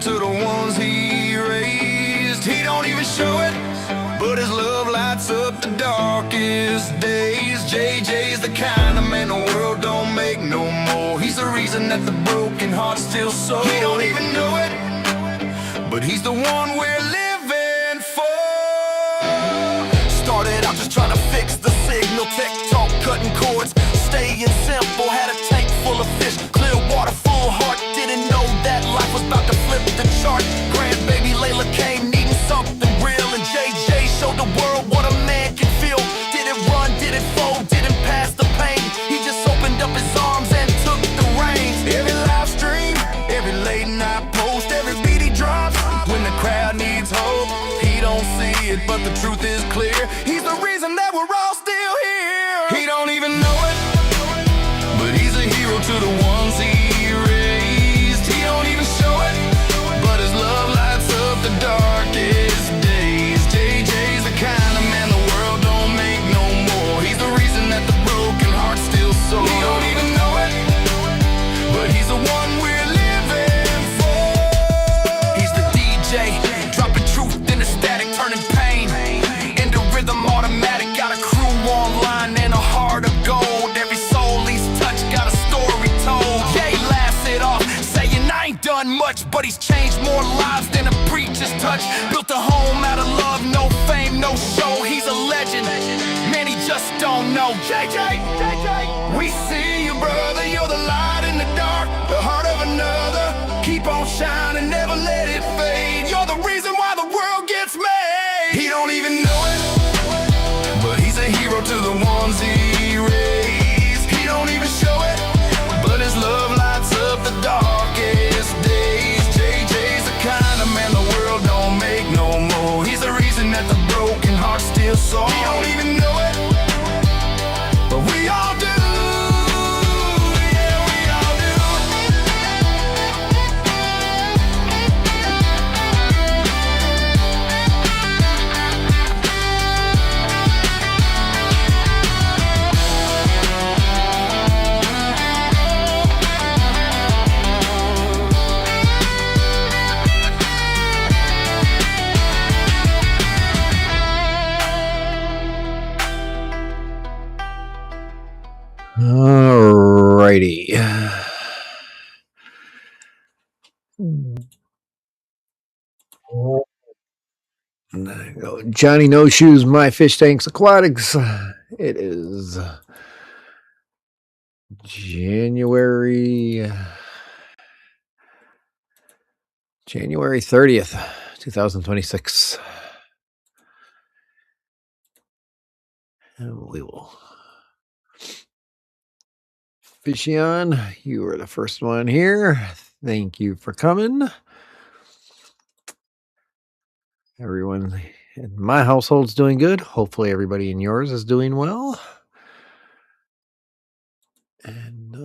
to the ones he raised. He don't even show it, but his love lights up the darkest days. JJ's the kind of man the world don't make no more. He's the reason that the broken heart's still sore. He don't even know it, but he's the one we're living for. Started out just trying to fix the signal, tech talk, cutting cords, staying simple. Had a tank full of fish, clear water, full heart. Didn't know that life was about to flip the chart. Grandbaby Layla came needing something real, and JJ showed the world what a man can feel. Didn't run, didn't fold, didn't pass the pain. He just opened up his arms and took the reins. Every live stream, every late night post, every beat he drops, when the crowd needs hope, he don't see it, but the truth is clear. He's the reason that we're all still here. He don't even know it, but he's a hero to the ones he raised. He don't even show it, but his love lights up the darkest days. JJ's the kind of man the world don't make no more. He's the reason that the broken heart's still sore. He don't even know it, but he's the one we're living for. He's the DJ, dropping truth in the static, turning pain into rhythm automatic. Got a crew online and a heart of gold. Every soul he's touched got a story told. Jay laughs it off, saying I ain't done much, but he's changed more lives than a preacher's touch. Built a home out of love, no fame, no show. He's a legend, man, he just don't know. JJ, we see you, brother. You're the light in the dark, the heart of another. Keep on shining, never let it fade. You're the reason why the world gets made. He don't even know it, but he's a hero to the ones he raised. He don't even show it, but his love lights up the darkest days. JJ's the kind of man the world don't make no more. He's the reason that the broken heart's still sore. He don't even know it, but we all do. Yeah, we all do. Alrighty. There you go. Johnny No Shoes, MyFishTanksAquatics. It is January 30th, 2026. And we will fish on. You were the first one here. Thank you for coming. Everyone in my household's doing good. Hopefully everybody in yours is doing well. And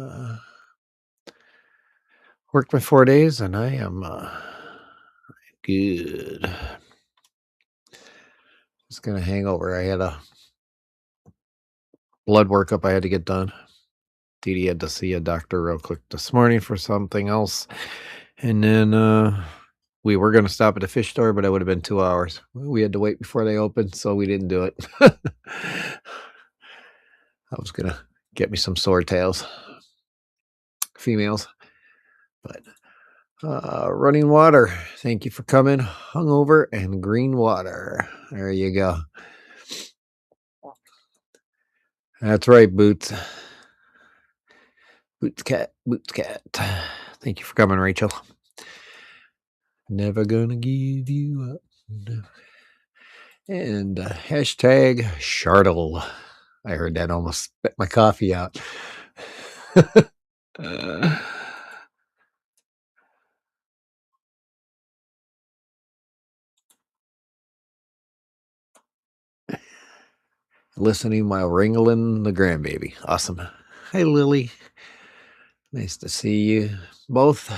worked my 4 days and I am good. Just gonna hang over. I had a blood workup I had to get done. Dee Dee had to see a doctor real quick this morning for something else. And then we were going to stop at the fish store, but it would have been 2 hours. We had to wait before they opened, so we didn't do it. I was going to get me some swordtails, females. But running water, thank you for coming. Hungover and green water. There you go. That's right, Boots. Boots Cat. Thank you for coming, Rachel. Never gonna give you up. No. And hashtag Shardle. I heard that, almost spit my coffee out. Listening while wrangling the grandbaby. Awesome. Hi, Lily. Nice to see you both.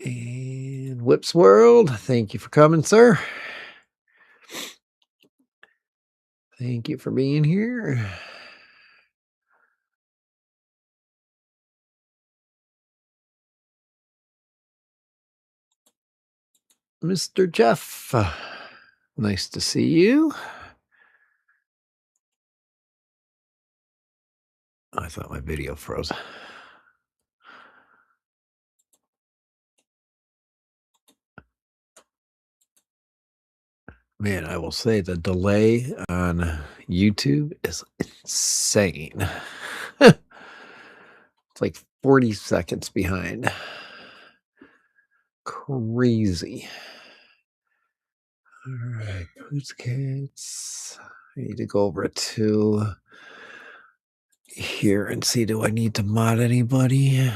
And Whips World, thank you for coming, sir. Thank you for being here. Mr. Jeff. Nice to see you. I thought my video froze. Man, I will say the delay on YouTube is insane. It's like 40 seconds behind. Crazy. All right, who's kids? I need to go over to here and see, do I need to mod anybody?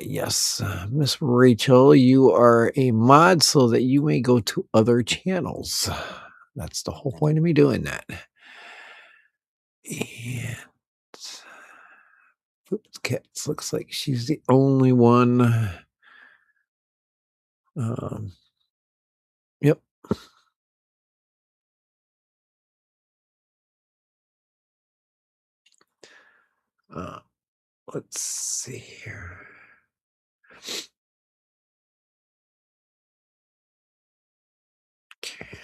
Yes, Miss Rachel, you are a mod so that you may go to other channels. That's the whole point of me doing that. And Oops, Cats looks like she's the only one. Um, yep. Uh, let's see here. Okay.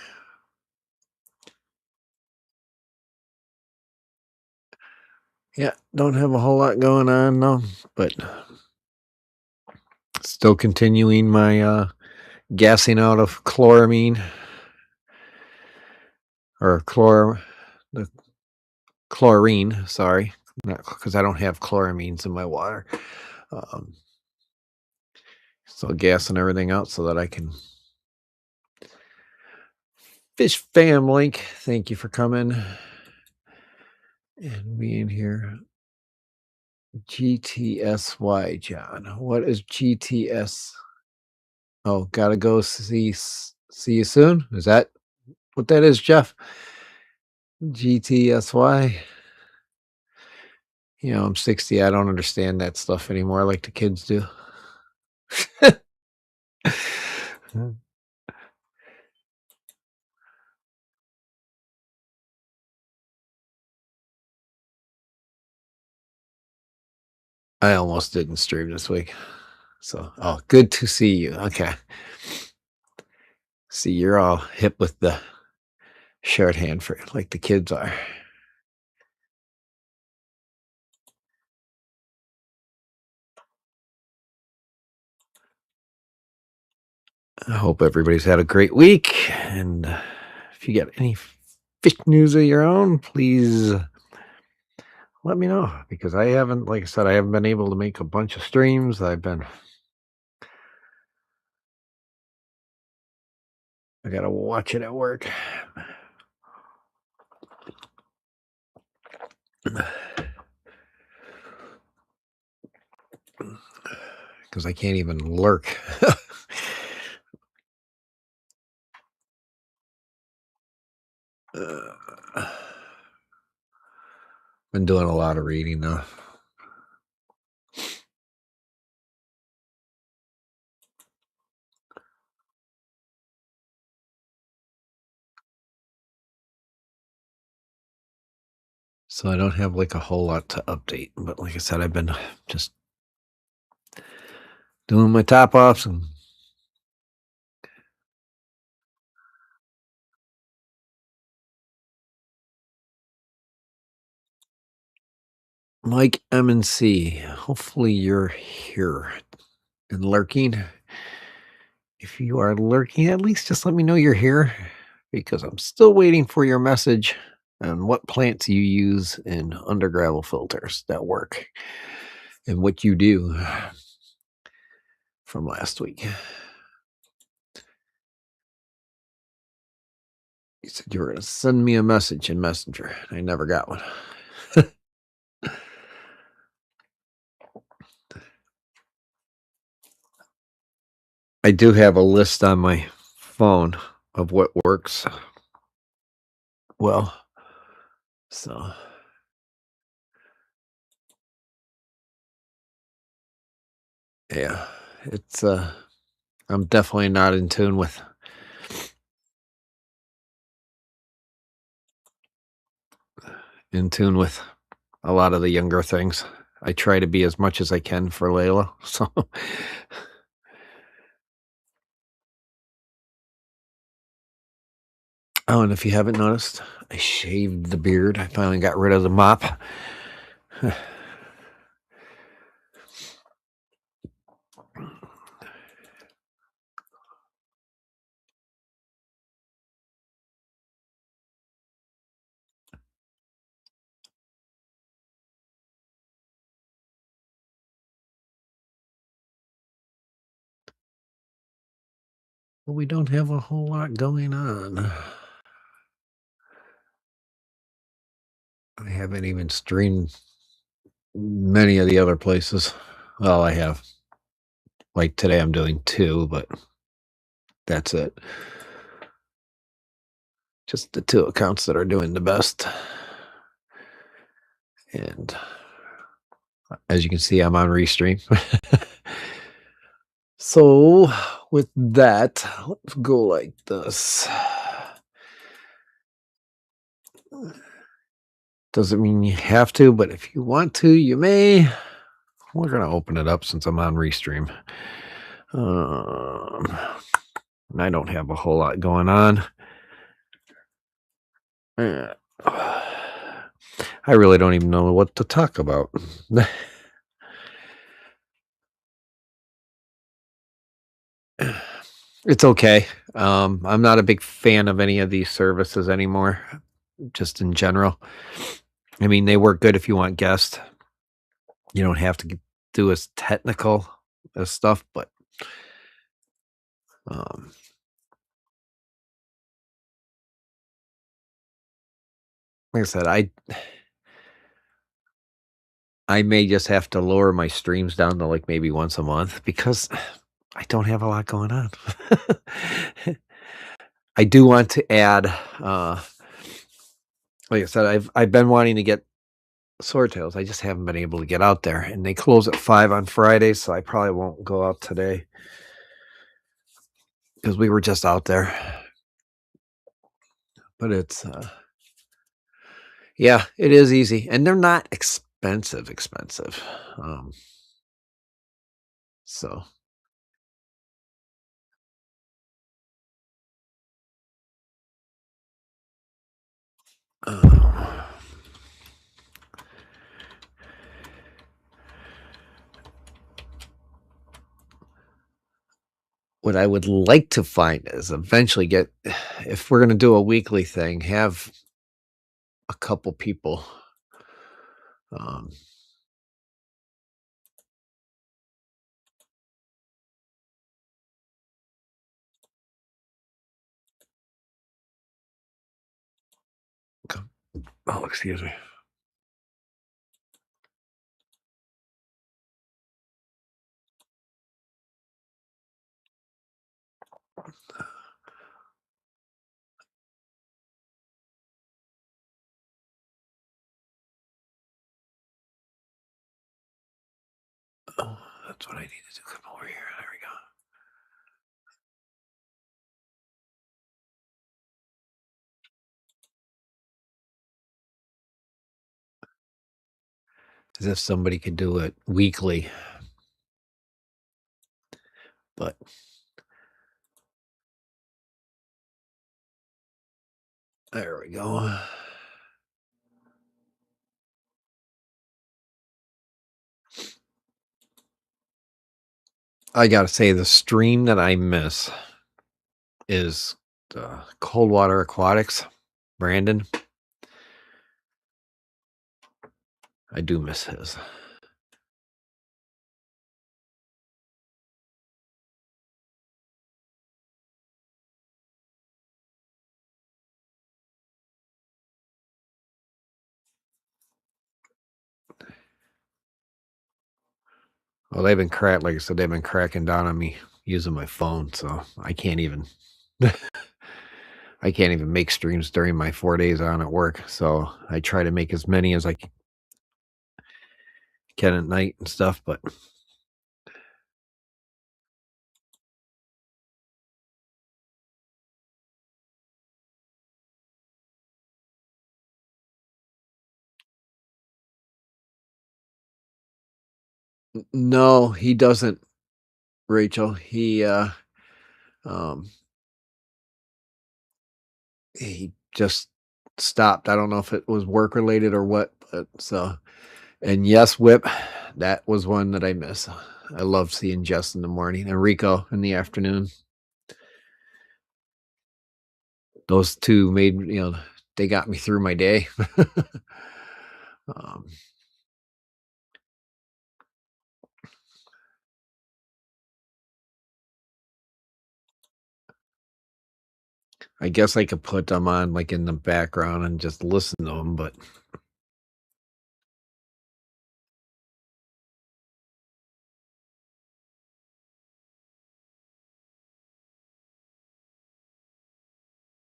Yeah, don't have a whole lot going on though, but still continuing my gassing out of chloramine or the chlorine, sorry, not because I don't have chloramines in my water. Um, so gassing everything out so that I can fish fam link. Thank you for coming and being here. GTSY, John. What is GTS? Oh, gotta go see you soon. Is that what that is, Jeff? GTSY. You know, I'm 60. I don't understand that stuff anymore like the kids do. I almost didn't stream this week. So, oh, good to see you. Okay. See, you're all hip with the shorthand for like the kids are. I hope everybody's had a great week. And if you got any fish news of your own, please let me know, because I haven't, like I said, I haven't been able to make a bunch of streams. I gotta watch it at work. Because I can't even lurk. Been doing a lot of reading though. So I don't have like a whole lot to update, but like I said, I've been just doing my top offs and Mike M&C. Hopefully you're here and lurking. If you are lurking, at least just let me know you're here, because I'm still waiting for your message on what plants you use in under gravel filters that work and what you do from last week. You said you were going to send me a message in Messenger. I never got one. I do have a list on my phone of what works well. So yeah, it's I'm definitely not in tune with a lot of the younger things. I try to be as much as I can for Layla. So Oh, and if you haven't noticed, I shaved the beard. I finally got rid of the mop. Well, we don't have a whole lot going on. I haven't even streamed many of the other places. Well, I have. Like today, I'm doing two, but that's it. Just the two accounts that are doing the best. And as you can see, I'm on Restream. So, with that, let's go like this. Doesn't mean you have to, but if you want to, you may. We're going to open it up since I'm on Restream. And I don't have a whole lot going on. Uh, I really don't even know what to talk about. It's okay. I'm not a big fan of any of these services anymore, just in general. I mean, they work good if you want guests. You don't have to do as technical as stuff, but um, like I said, I may just have to lower my streams down to like maybe once a month because I don't have a lot going on. I do want to add, like I said, I've been wanting to get swordtails. I just haven't been able to get out there, and they close at 5 on Fridays, so I probably won't go out today because we were just out there. But it's yeah, it is easy, and they're not expensive. So uh, what I would like to find is eventually get, if we're gonna do a weekly thing, have a couple people. Um, oh, excuse me. Oh, that's what I need to do. Come over here. There we go. As if somebody could do it weekly, but there we go. I gotta say, the stream that I miss is Cold Water Aquatics, Brandon. I do miss his. Well, they've been like I said, they've been cracking down on me using my phone, so I can't even I can't even make streams during my 4 days on at work. So I try to make as many as I can at night and stuff, but no, he doesn't, Rachel. Um he just stopped. I don't know if it was work related or what, but so and yes, Whip, that was one that I miss. I love seeing Jess in the morning and Rico in the afternoon. Those 2 made they got me through my day. Um, I guess I could put them on, like, in the background and just listen to them, but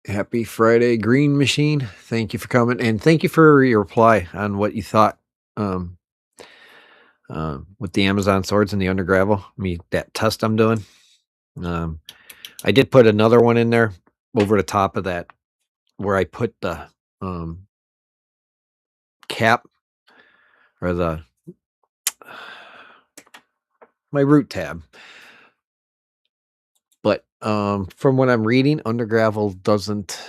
happy Friday, Green Machine. Thank you for coming, and thank you for your reply on what you thought, um, with the Amazon swords and the under gravel. That test I'm doing. Um, I did put another one in there over the top of that where I put the, um, cap or the my root tab. But, from what I'm reading, under gravel doesn't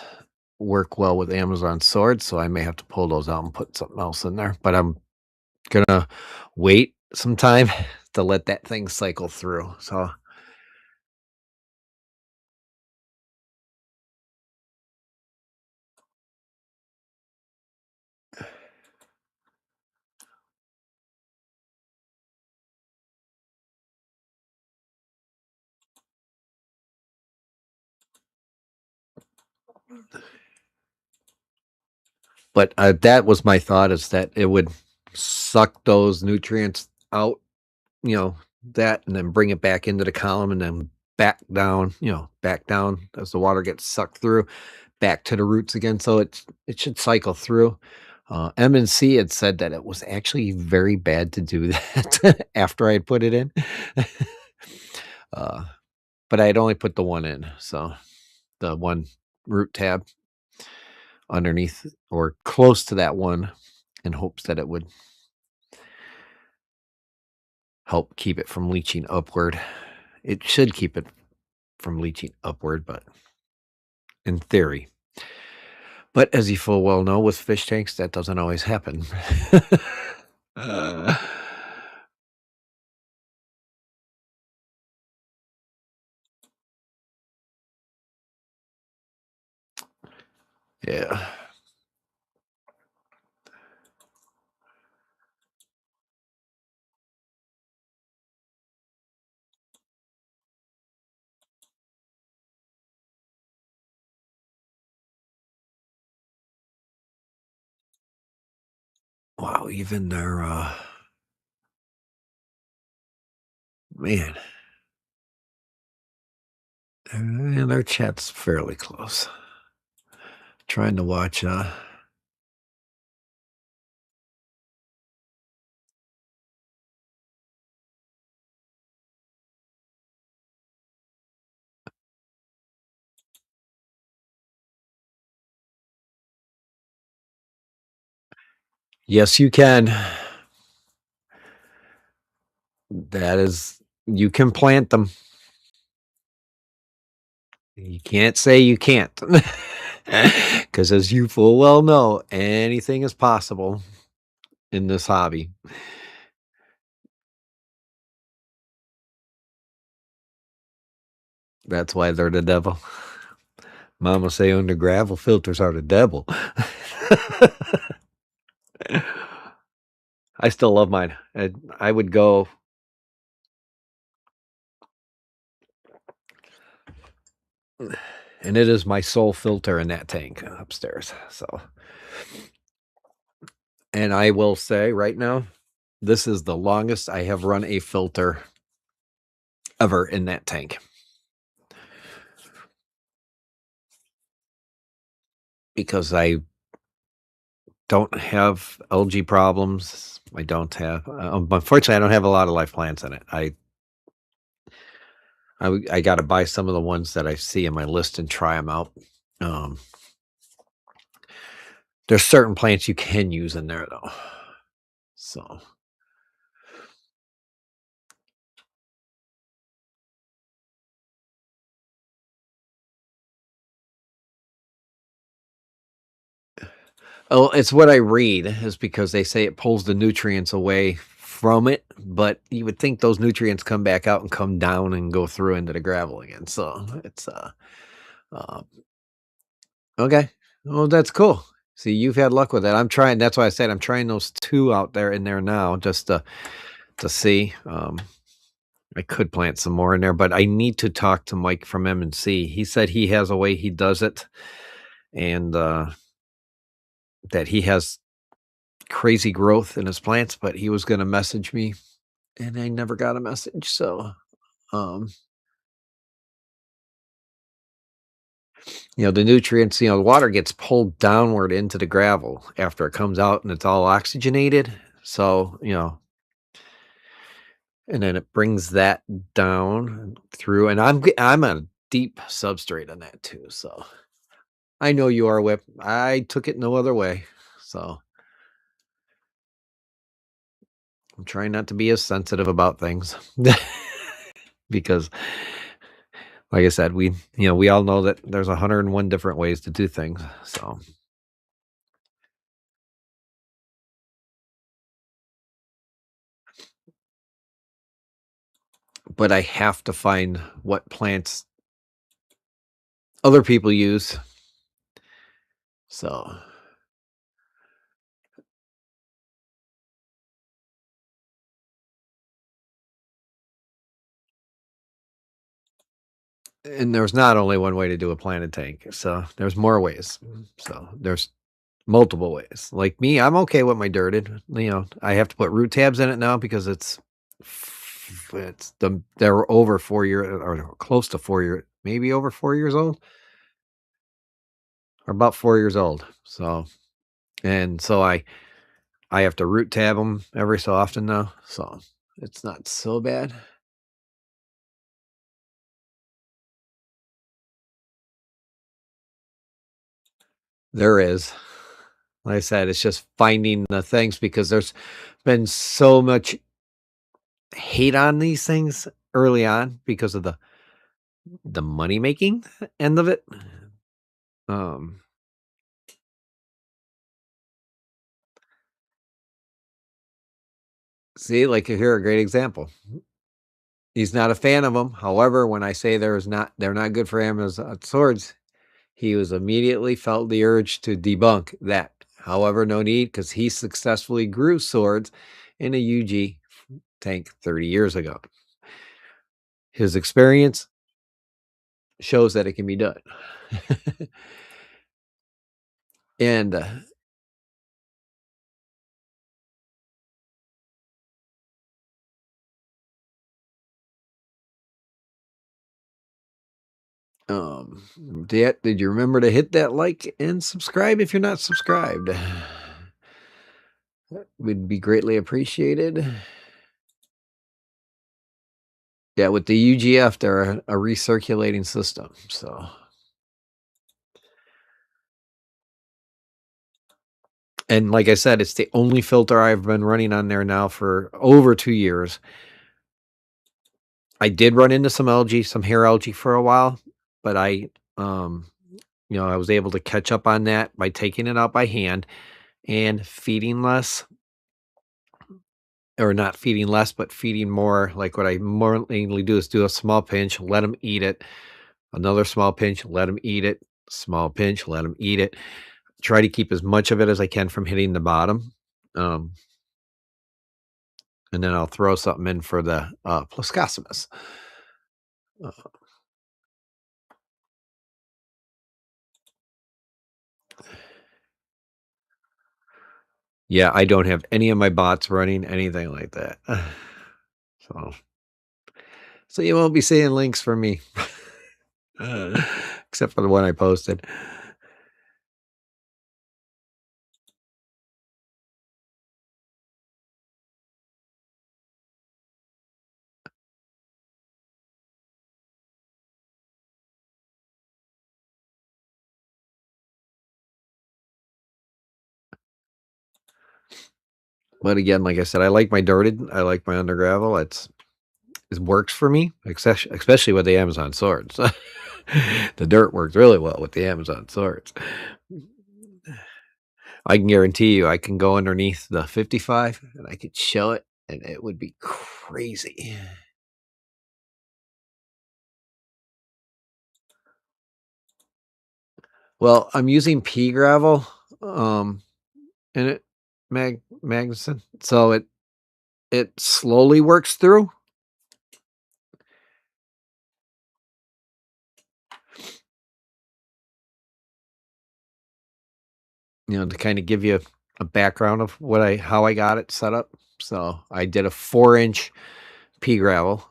work well with Amazon swords, so I may have to pull those out and put something else in there, but I'm gonna wait some time to let that thing cycle through, so but, that was my thought is that it would suck those nutrients out, you know, that and then bring it back into the column and then back down as the water gets sucked through, back to the roots again, so it should cycle through. M&C had said that it was actually very bad to do that after I had put it in. Uh, but I had only put the one in, so the one root tab underneath or close to that one in hopes that it would help keep it from leaching upward. It should keep it from leaching upward, but in theory. But as you full well know, with fish tanks, that doesn't always happen. Uh, yeah. Wow, even their man, their chat's fairly close. Trying to watch yes you can. That is you can plant them. You can't say you can't. Because as you full well know, anything is possible in this hobby. That's why they're the devil. Mama say under gravel filters are the devil. I still love mine. I would go and it is my sole filter in that tank upstairs. So, and I will say right now, this is the longest I have run a filter ever in that tank because I don't have algae problems. I don't have, unfortunately, I don't have a lot of life plants in it. I got to buy some of the ones that I see in my list and try them out. Um, there's certain plants you can use in there though. So, Oh, it's what I read is because they say it pulls the nutrients away from it, but you would think those nutrients come back out and come down and go through into the gravel again. So it's uh okay. Well, that's cool. See, you've had luck with that. I'm trying. That's why I said I'm trying those two out there in there now just to see. I could plant some more in there, but I need to talk to Mike from M&C. He said he has a way he does it, and that he has crazy growth in his plants, but he was gonna message me, and I never got a message, so, um, the nutrients, the water gets pulled downward into the gravel after it comes out, and it's all oxygenated, so, and then it brings that down through, and I'm a deep substrate on that too, so I know you are, Whip. I took it no other way, so I'm trying not to be as sensitive about things because, like I said, we all know that there's 101 different ways to do things. So, but I have to find what plants other people use. So, and there's not only one way to do a planted tank. So there's more ways. So there's multiple ways. Like me, I'm okay with my dirted. I have to put root tabs in it now because they're over 4 year or close to 4 year, maybe over 4 years old or about 4 years old. So I have to root tab them every so often now. So it's not so bad. There is. Like I said, it's just finding the things because there's been so much hate on these things early on because of the money making end of it. Um, See, like here, a great example. He's not a fan of them. However, when I say they're not good for Amazon swords, he was immediately felt the urge to debunk that. However, no need because he successfully grew swords in a UG tank 30 years ago. His experience shows that it can be done. And um, did you remember to hit that like and subscribe if you're not subscribed? Would be greatly appreciated. Yeah, with the UGF, they're a recirculating system. So, and like I said, it's the only filter I've been running on there now for over 2 years. I did run into some algae, some hair algae for a while, but um, I was able to catch up on that by taking it out by hand and feeding less, or not feeding less, but feeding more. Like what I more mainly do is do a small pinch, let them eat it, another small pinch, let them eat it, small pinch, let them eat it. Try to keep as much of it as I can from hitting the bottom. Um, and then I'll throw something in for the Plascosimus. Uh, yeah, I don't have any of my bots running anything like that. So, so you won't be seeing links from me, except for the one I posted. But again, like I said, I like my dirted. I like my under gravel. It works for me, especially with the Amazon swords. The dirt works really well with the Amazon swords. I can guarantee you I can go underneath the 55 and I could show it and it would be crazy. Well, I'm using pea gravel, in it, Magnuson, so it slowly works through, to kinda give you a background of how I got it set up. So, I did a 4-inch pea gravel,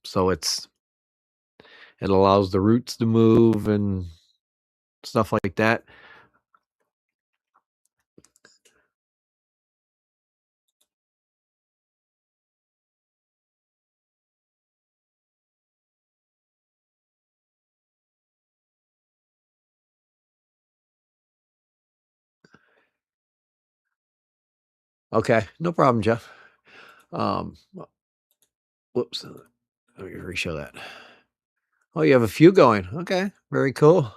so it allows the roots to move and stuff like that. Okay, no problem, Jeff. Whoops, let me re-show that. Oh, you have a few going. Okay, very cool.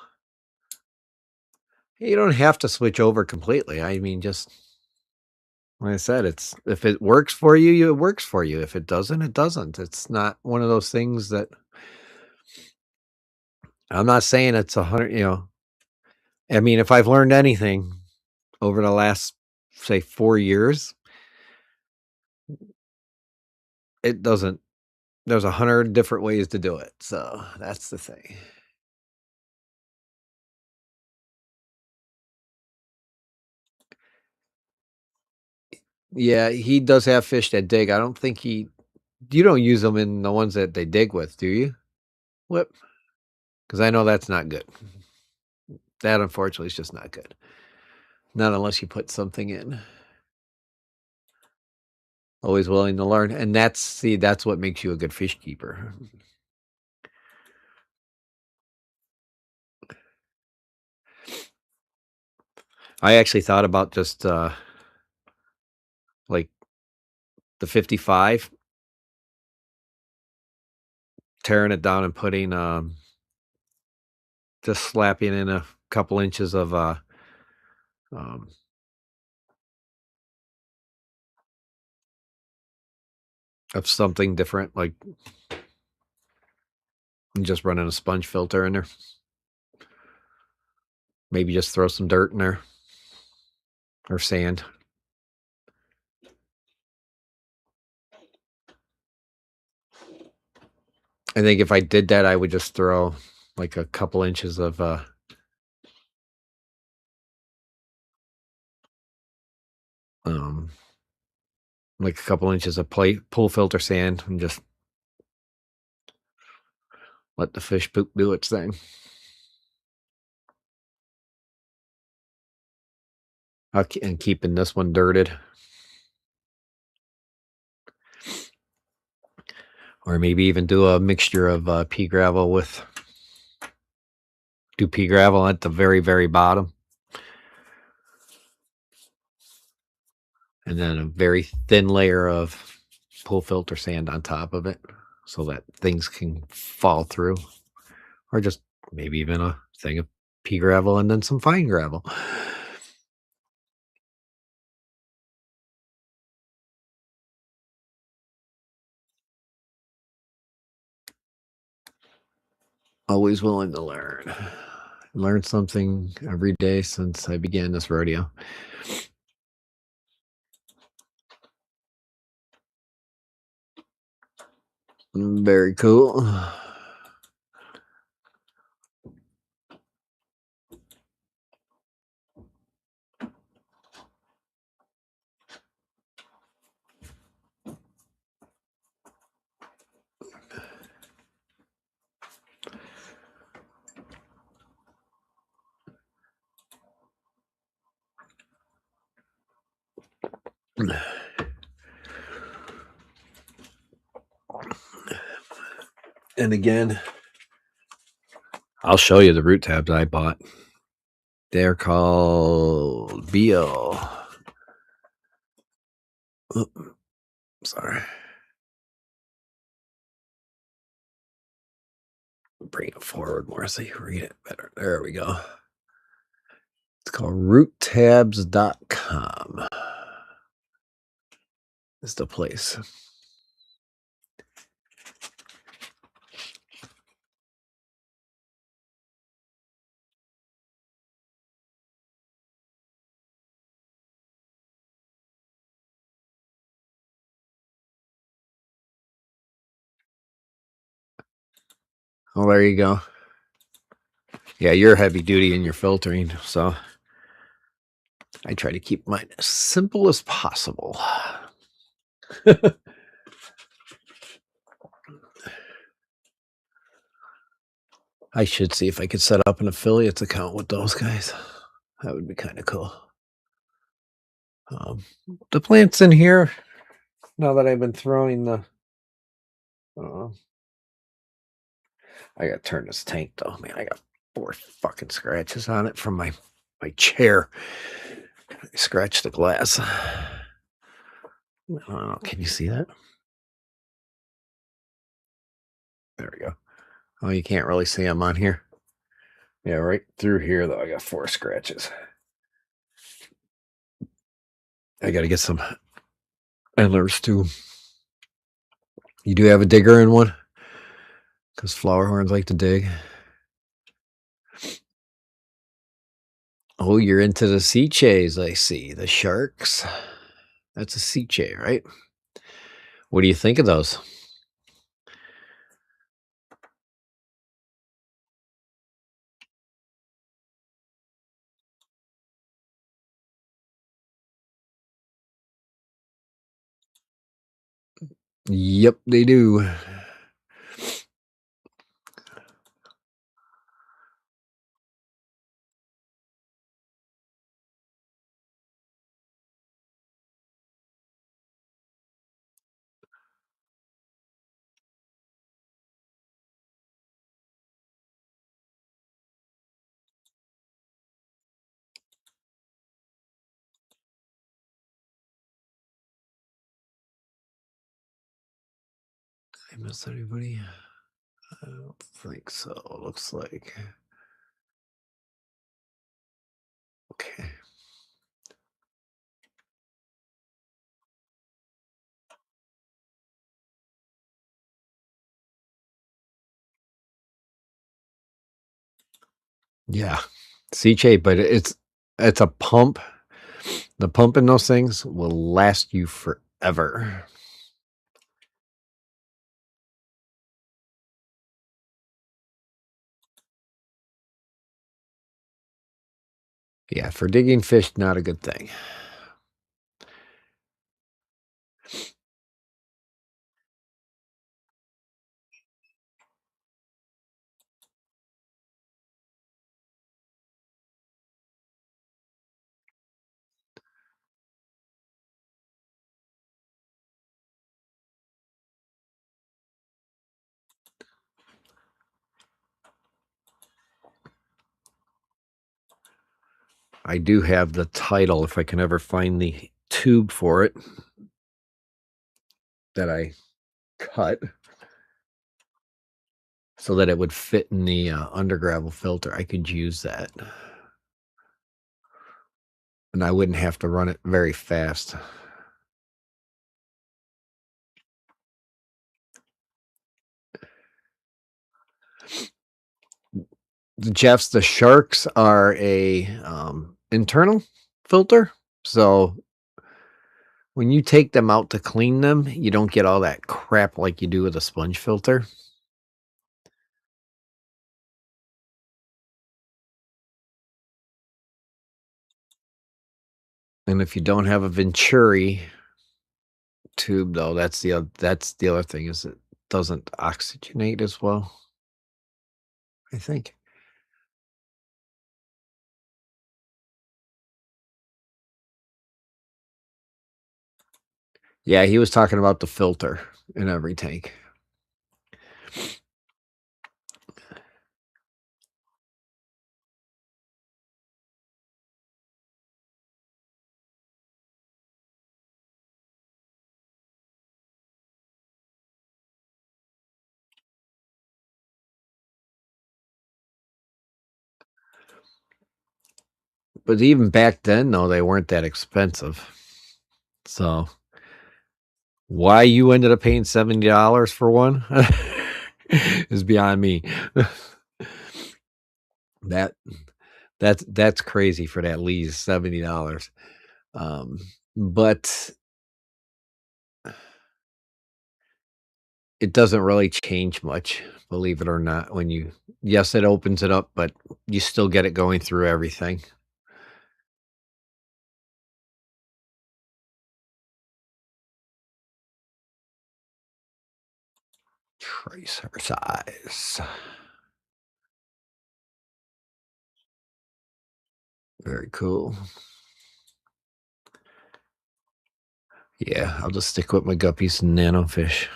You don't have to switch over completely. I mean, just like I said, it's if it works for you, it works for you. If it doesn't, it doesn't. It's not one of those things that I'm not saying it's 100. I mean, if I've learned anything over the last, say, 4 years, it doesn't. There's 100 different ways to do it. So that's the thing. Yeah, he does have fish that dig. I don't think you don't use them in the ones that they dig with, do you? What? Because I know that's not good. That unfortunately is just not good. Not unless you put something in. Always willing to learn, and that's what makes you a good fish keeper. I actually thought about just, like, the 55, tearing it down and putting, just slapping in a couple inches um of something different, like, just running a sponge filter in there. Maybe just throw some dirt in there or sand. I think if I did that, I would just throw, like, a couple inches of, um, like, a couple inches of plate pool filter sand and just let the fish poop do its thing. And keeping this one dirted, or maybe even do a mixture of, pea gravel with do pea gravel at the very, very bottom, and then a very thin layer of pool filter sand on top of it so that things can fall through, or just maybe even a thing of pea gravel and then some fine gravel. Always willing to learn. Learn something every day since I began this rodeo. Very cool. And again, I'll show you the root tabs I bought. They're called Bio. Oop, sorry. Bring it forward more so you read it better. There we go. It's called roottabs.com. Is the place. Oh, there you go. Yeah, you're heavy duty in your filtering, so I try to keep mine as simple as possible. I should see if I could set up an affiliates account with those guys. That would be kind of cool. The plants in here, now that I've been throwing the... I gotta turn this tank though. Man, I got 4 fucking scratches on it from my chair. I scratched the glass. I don't know. Can you see that? There we go. Oh, you can't really see them on here. Yeah, right through here though, I got 4 scratches. I gotta get some endlers too. You do have a digger in one? Because flower horns like to dig. Oh, you're into the sea chays, I see. The sharks. That's a sea chay, right? What do you think of those? Yep, they do. Did I miss anybody? I don't think so. Looks like. Okay. Yeah. CJ, but it's a pump. The pump in those things will last you forever. Yeah, for digging fish, not a good thing. I do have the title if I can ever find the tube for it that I cut so that it would fit in the undergravel filter. I could use that. And I wouldn't have to run it very fast. The sharks are a internal filter. So when you take them out to clean them, you don't get all that crap like you do with a sponge filter. And if you don't have a Venturi tube, though, that's the other thing is it doesn't oxygenate as well. I think. Yeah, he was talking about the filter in every tank. But even back then, though, they weren't that expensive. So why you ended up paying $70 for one is beyond me. That that's crazy for that Lee's $70. Um, but it doesn't really change much, believe it or not, when you yes, it opens it up, but you still get it going through everything. Tracer size. Very cool. Yeah, I'll just stick with my guppies and nano fish.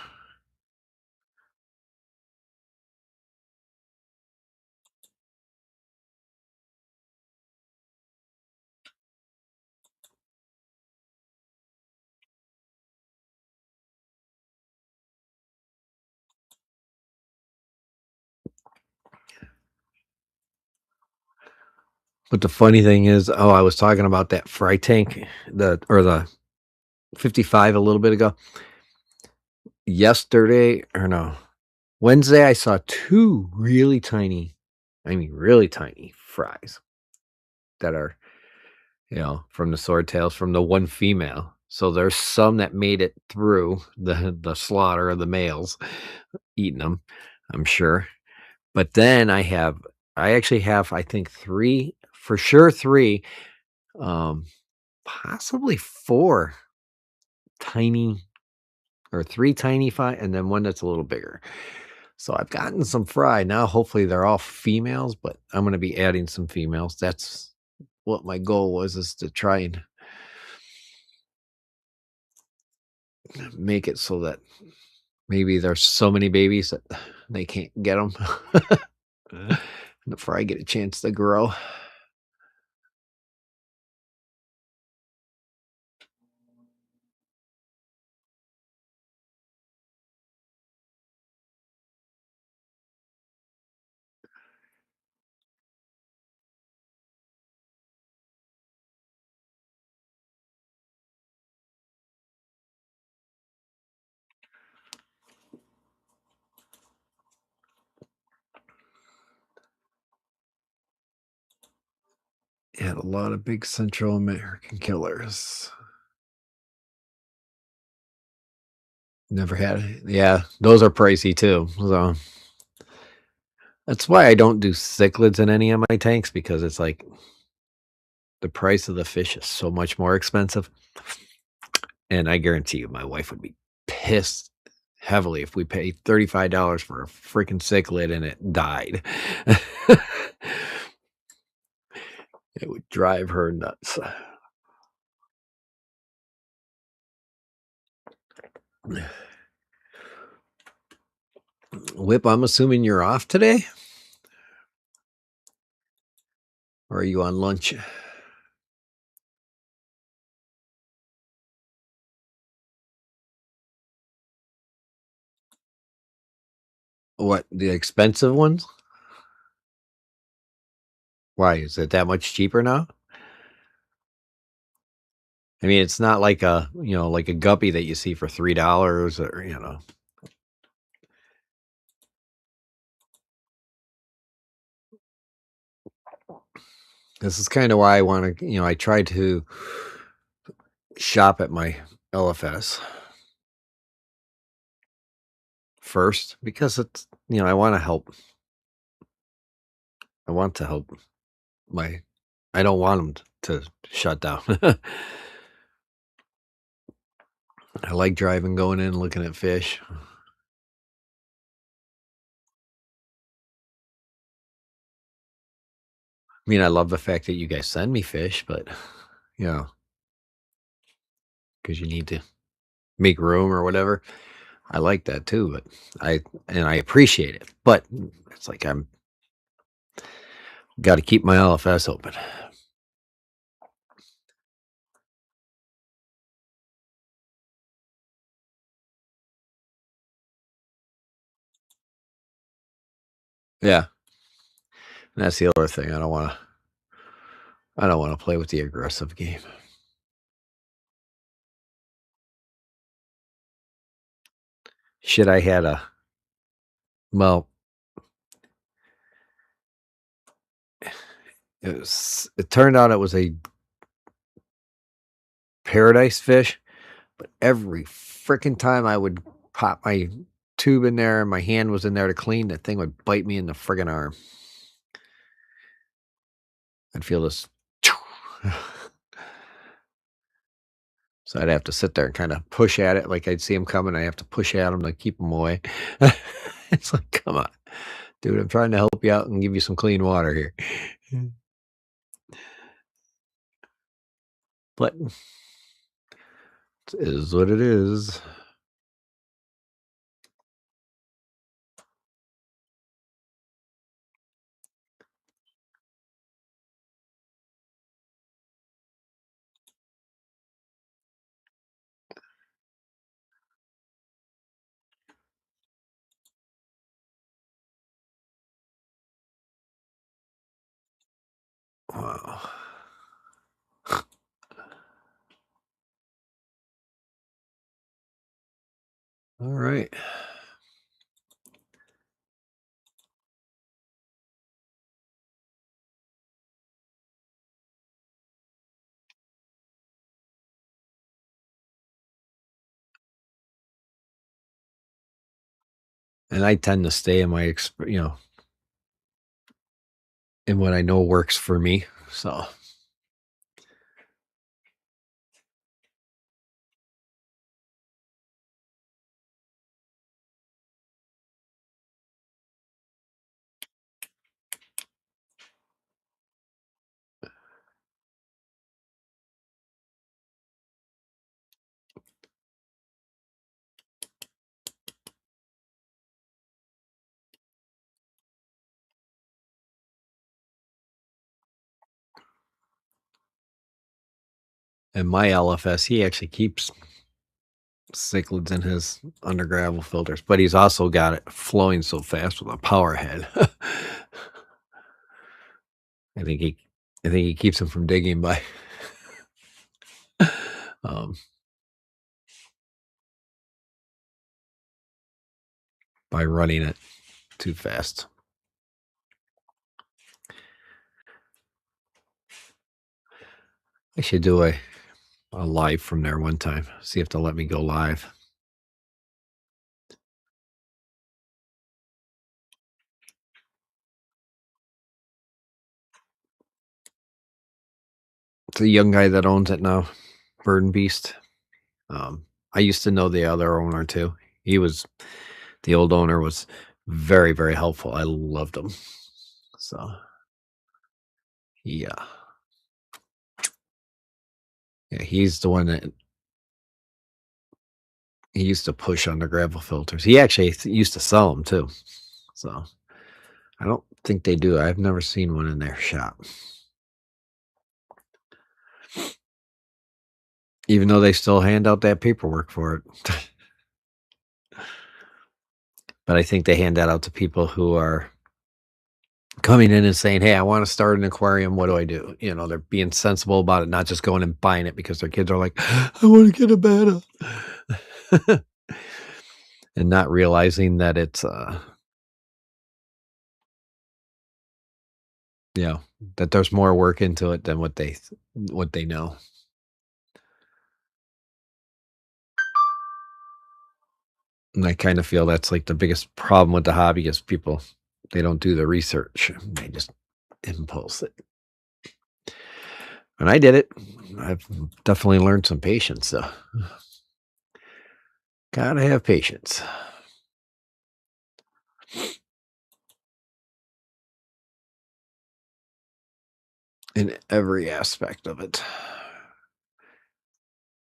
But the funny thing is, oh, I was talking about that fry tank, the 55 a little bit ago. Yesterday, or no, Wednesday, I saw two really tiny, I mean, really tiny fries that are, from the swordtails from the one female. So there's some that made it through the slaughter of the males eating them, I'm sure. But then I actually have, I think, three, for sure three, um, possibly four tiny or three tiny fry, and then one that's a little bigger. So I've gotten some fry. Now hopefully they're all females, but I'm gonna be adding some females. That's what my goal was, is to try and make it so that maybe there's so many babies that they can't get them. The fry get a chance to grow. Had a lot of big Central American killers. Never had it. Yeah, those are pricey too. So that's why I don't do cichlids in any of my tanks, because it's like the price of the fish is so much more expensive. And I guarantee you my wife would be pissed heavily if we paid $35 for a freaking cichlid and it died. It would drive her nuts. Whip, I'm assuming you're off today? Or are you on lunch? What, the expensive ones? Why, is it that much cheaper now? I mean, it's not like like a guppy that you see for $3 or. This is kind of why I want to, I try to shop at my LFS first, because it's, I want to help. I want to help my, I don't want them to shut down. I like driving, going in, looking at fish. I mean, I love the fact that you guys send me fish, but, you know, because you need to make room or whatever. I like that too, but I appreciate it. But it's like I'm got to keep my LFS open. Yeah, and that's the other thing. I don't want to play with the aggressive game. Shit, I had a well, it turned out it was a paradise fish, but every freaking time I would pop my tube in there and my hand was in there to clean, that thing would bite me in the friggin' arm. I'd feel this. So I'd have to sit there and kinda push at it, like, I'd see him coming, I have to push at him to keep him away. It's like, "Come on, dude, I'm trying to help you out and give you some clean water here." But it is what it is. Wow. Alright. And I tend to stay in my in what I know works for me, so and my LFS, he actually keeps cichlids in his under gravel filters, but he's also got it flowing so fast with a power head. I think he I think he keeps him from digging um, by running it too fast. I should do a live from there one time, see if they'll let me go live. It's a young guy that owns it now, Bird and Beast. I used to know the other owner too. He was the old owner was very, very helpful. I loved him. So, yeah. Yeah, he's the one that he used to push on the gravel filters. He actually used to sell them too. So, I don't think they do. I've never seen one in their shop. Even though they still hand out that paperwork for it. But I think they hand that out to people who are coming in and saying, "Hey, I wanna start an aquarium. What do I do?" They're being sensible about it, not just going and buying it because their kids are like, "I wanna get a betta." And not realizing that it's, that there's more work into it than what they know. And I kinda feel that's, like, the biggest problem with the hobby is people, they don't do the research. They just impulse it. And I did it. I've definitely learned some patience, so gotta have patience in every aspect of it.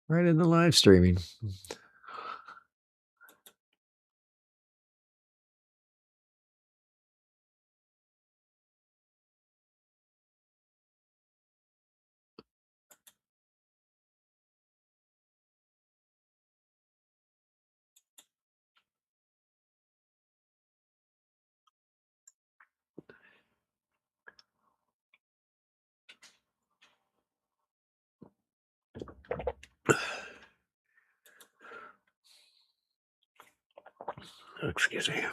Right in the live streaming. Excuse me.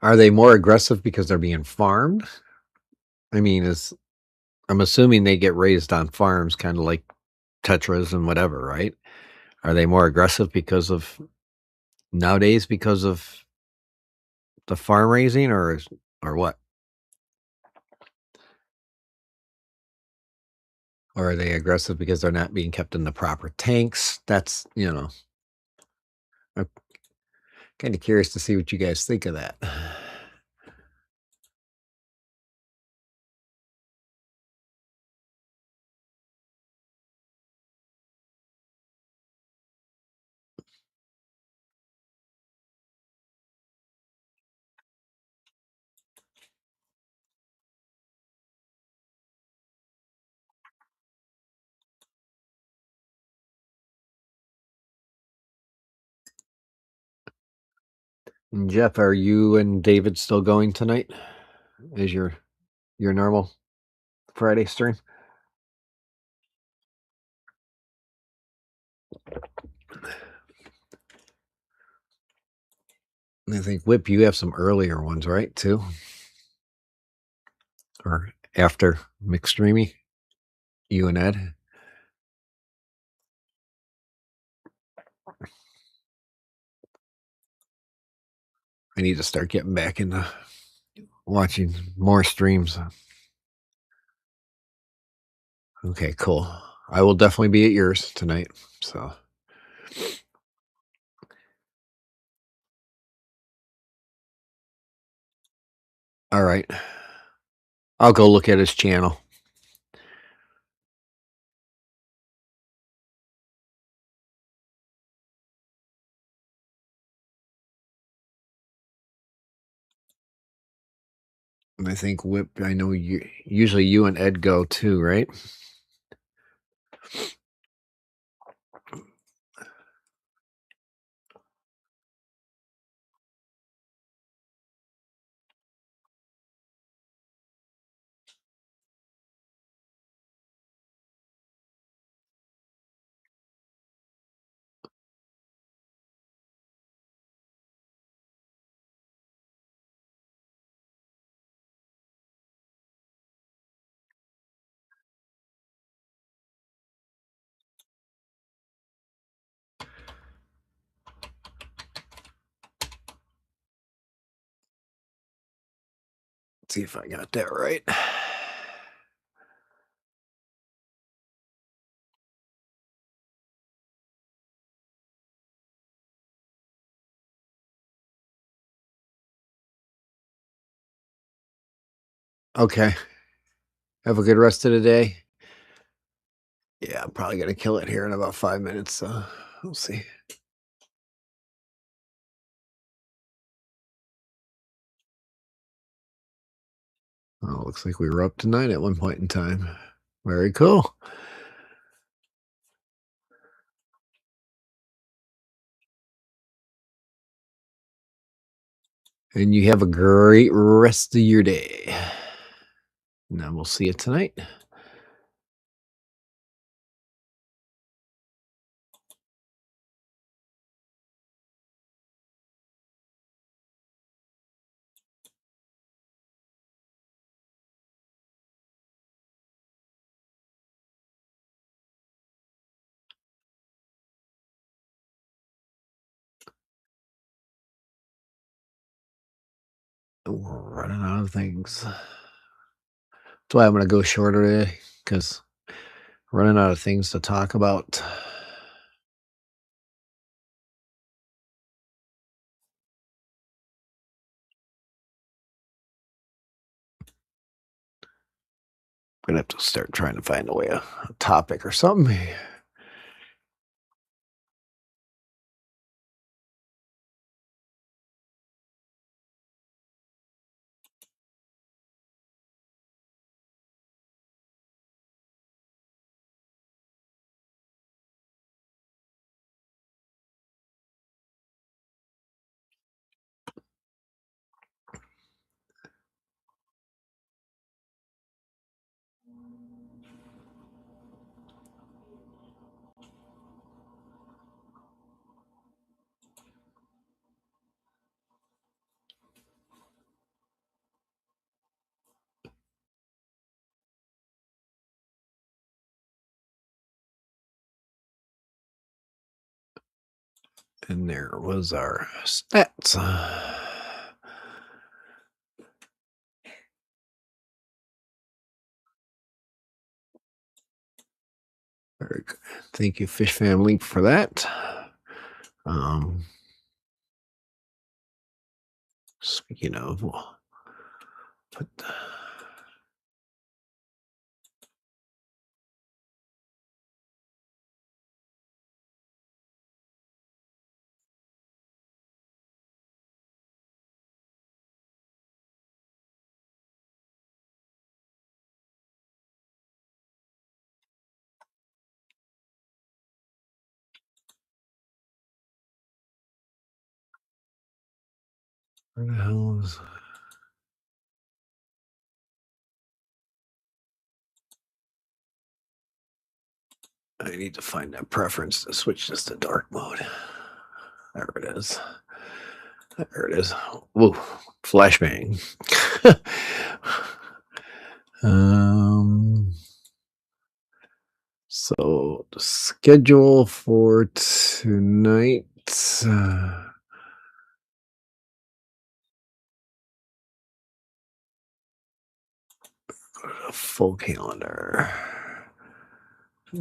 Are they more aggressive because they're being farmed? I mean, I'm assuming they get raised on farms, kind of like tetras and whatever, right? Are they more aggressive because of nowadays because of the farm raising, or what? Or are they aggressive because they're not being kept in the proper tanks? That's, I'm kind of curious to see what you guys think of that. And Jeff, are you and David still going tonight? Is your normal Friday stream? I think Whip, you have some earlier ones, right? Too, or after McStreamy, you and Ed. I need to start getting back into watching more streams. Okay, cool. I will definitely be at yours tonight. So, all right. I'll go look at his channel. And I think Whip, I know usually you and Ed go too, right? Let's see if I got that right. Okay. Have a good rest of the day. Yeah, I'm probably gonna kill it here in about 5 minutes. So we'll see. Oh, looks like we were up to 9 at one point in time. Very cool. And you have a great rest of your day. And we'll see you tonight. We're running out of things. That's why I'm gonna go shorter today, because running out of things to talk about. I'm gonna have to start trying to find a topic or something. And there was our stats. Very good. Thank you, Fish Family, for that. Um, Speaking of, we'll put where the hell is. I need to find that preference to switch this to dark mode. There it is. There it is. Whoa, flashbang. So the schedule for tonight. A full calendar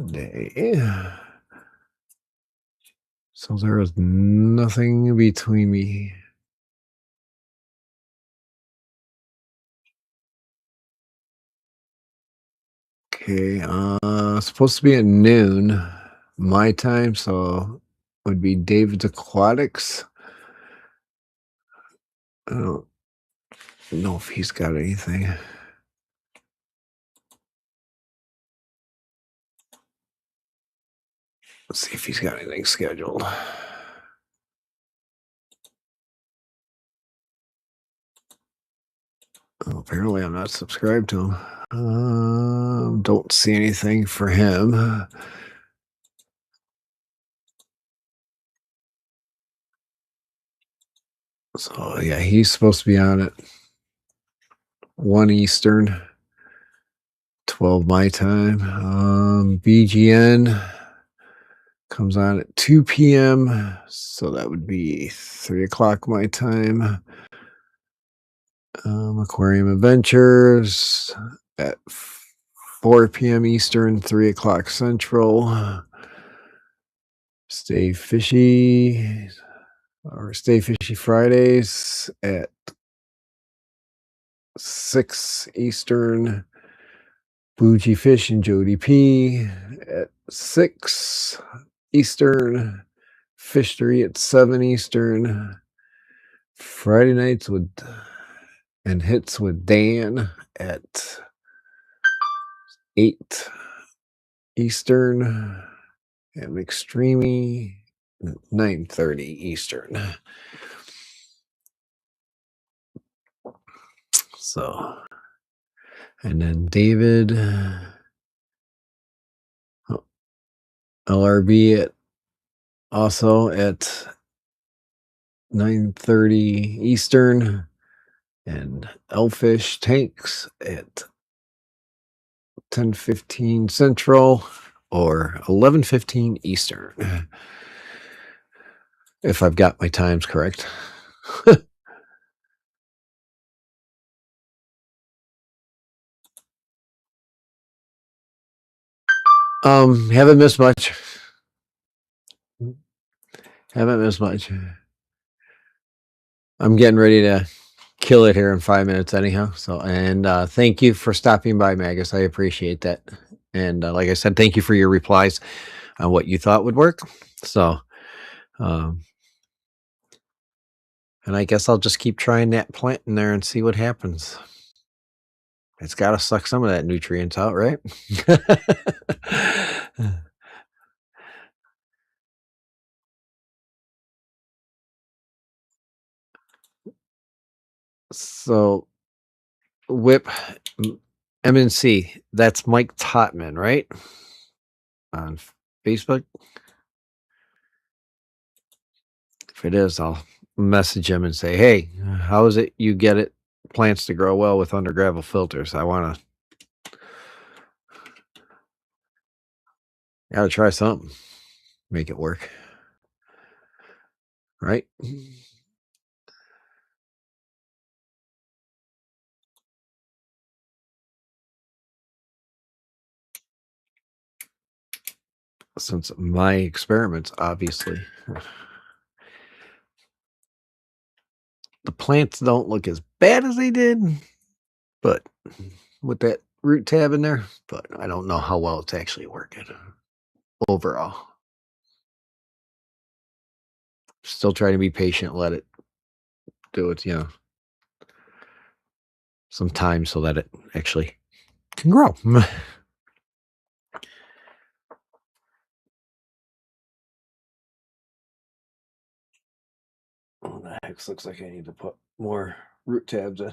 day. So there is nothing between me. Okay, supposed to be at noon my time, so would be David's Aquatics. I don't know if he's got anything. Let's see if he's got anything scheduled. Oh, apparently I'm not subscribed to him. Don't see anything for him. So yeah, he's supposed to be on at 1 Eastern, 12 my time. BGN comes on at 2 p.m. So that would be 3 o'clock my time. Aquarium Adventures at 4 p.m. Eastern, 3 o'clock Central. Stay Fishy Fridays at 6 Eastern. Bougie Fish and Jody P at 6 Eastern. Fishery at 7 Eastern. Friday nights and hits with Dan at 8 Eastern. And McStreamy 9:30 Eastern. So, and then David LRB at also at 9:30 Eastern, and Elfish Tanks at 10:15 Central or 11:15 Eastern. If I've got my times correct. Haven't missed much. Haven't missed much. I'm getting ready to kill it here in 5 minutes anyhow. So, and thank you for stopping by, Magus. I appreciate that. And like I said, thank you for your replies on what you thought would work. So, and I guess I'll just keep trying that plant in there and see what happens. It's got to suck some of that nutrients out, right? So, Whip MNC, that's Mike Totman, right? On Facebook. If it is, I'll message him and say, hey, how is it you get it plants to grow well with under gravel filters? I want to, gotta try something, make it work. right? Since my experiments, obviously, the plants don't look as bad as they did, but with that root tab in there, but I don't know how well it's actually working overall. Still trying to be patient, let it do its, some time so that it actually can grow. Oh, the heck, looks like I need to put more root tabs in.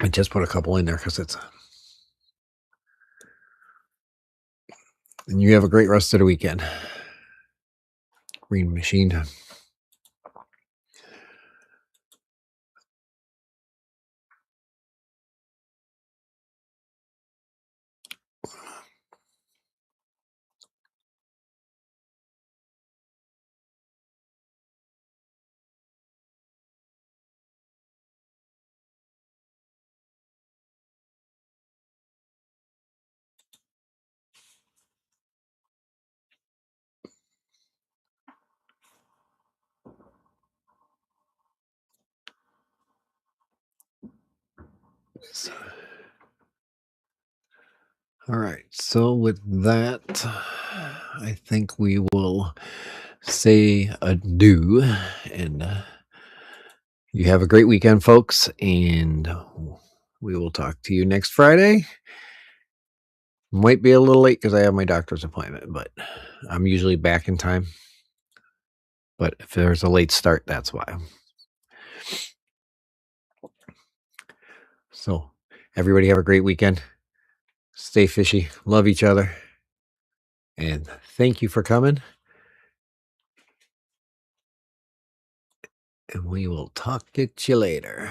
I just put a couple in there because it's. And you have a great rest of the weekend. Green machine. All right. So with that, I think we will say adieu, and you have a great weekend, folks, and we will talk to you next Friday. Might be a little late because I have my doctor's appointment, but I'm usually back in time. But if there's a late start, that's why. So everybody have a great weekend. Stay fishy. Love each other. And thank you for coming. And we will talk to you later.